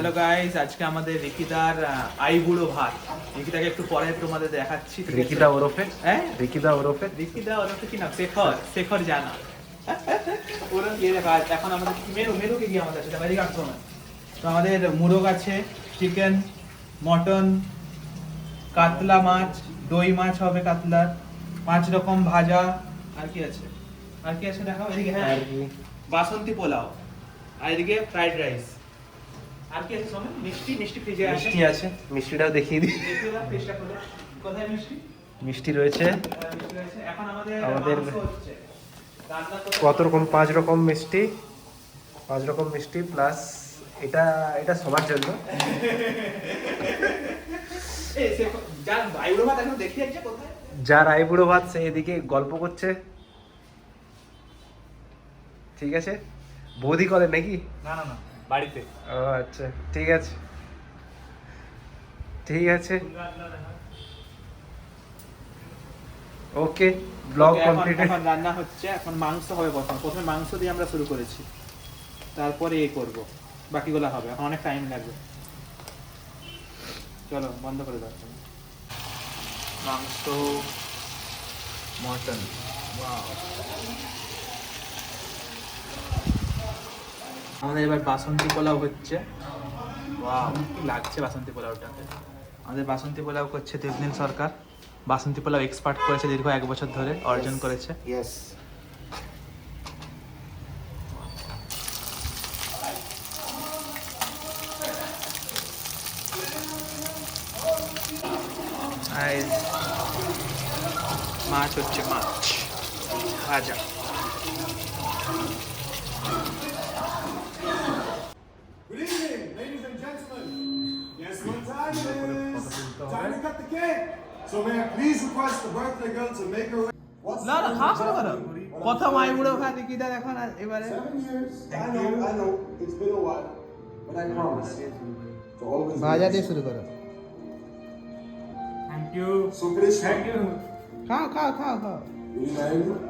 Hello guys, আজকে আমাদের রিকিদার আইবুড়ো ভাত। রিকিদাকে একটু পরে তোমাদের দেখাচ্ছি। রিকিদা ওরফে রিকিদা ওরফে কি নাম? শেখর জানা। ওরা ইয়ে দেখা এখন আমাদের মেরুকে গিয়ে আমাদের আছে বাইরে কাটতো না। তো আমাদের মুরগ আছে, চিকেন, মটন, কাতলা মাছ, দই মাছ হবে কাতলার, 5 রকম ভাজা। আর কি আছে দেখাও এদিকে। হ্যাঁ, বাসন্তী পোলাও, আর এদিকে ফ্রাইড রাইস। আর কি আছে সোমেন? মিষ্টি ফ্রিজে আছে। মিষ্টি আছে, মিষ্টিটাও দেখিয়ে দিই। দেখিয়ে দাও ফ্রিজটা খুলে। কোথায় মিষ্টি? মিষ্টি রয়েছে মিষ্টি রয়েছে। এখন আমাদের মাংস হচ্ছে। রান্না করতে কত রকম? 5 রকম মিষ্টি, 5 রকম মিষ্টি প্লাস এটা সবার জন্য। এই সে যার আইবুড়ো ভাত এখন দেখি আছে কোথায়? যার আইবুড়ো ভাত সে এদিকে গল্প করছে। ঠিক আছে, বৌদি করে নাকি? না বাড়িতে। ও আচ্ছা, ঠিক আছে। ওকে, ব্লগ কমপ্লিটেড। এখন রান্না হচ্ছে, এখন মাংস হবে। প্রথমে মাংস দিয়ে আমরা শুরু করেছি, তারপরে করব, বাকিগুলো হবে। এখন অনেক টাইম লাগবে। চলো বন্ধ করে দাও। মাংস, মটন, আমাদের এবার বাসন্তী পোলাও হচ্ছে। কি লাগছে বাসন্তী পোলাওটাকে। আমাদের বাসন্তী পোলাও করছে দেবনীল সরকার। বাসন্তী পোলাও এক্সপার্ট করেছে, দীর্ঘ 1 বছর ধরে অর্জন করেছে। ইয়েস। মাছ হচ্ছে, মাছ ভাজা। Good evening, ladies and gentlemen. Guess what time it is? Time to cut the cake. So may I please request the birthday girl to make her way? What's না the খাওয়া শুরু করো। Well, প্রথম I'm আইবুড়ো ভাত রিকিদার এখন এবারে 7 years. I know. It's been a while, but I promise to always. ভাজা দিয়ে শুরু করো। So finish. খাও। You married me?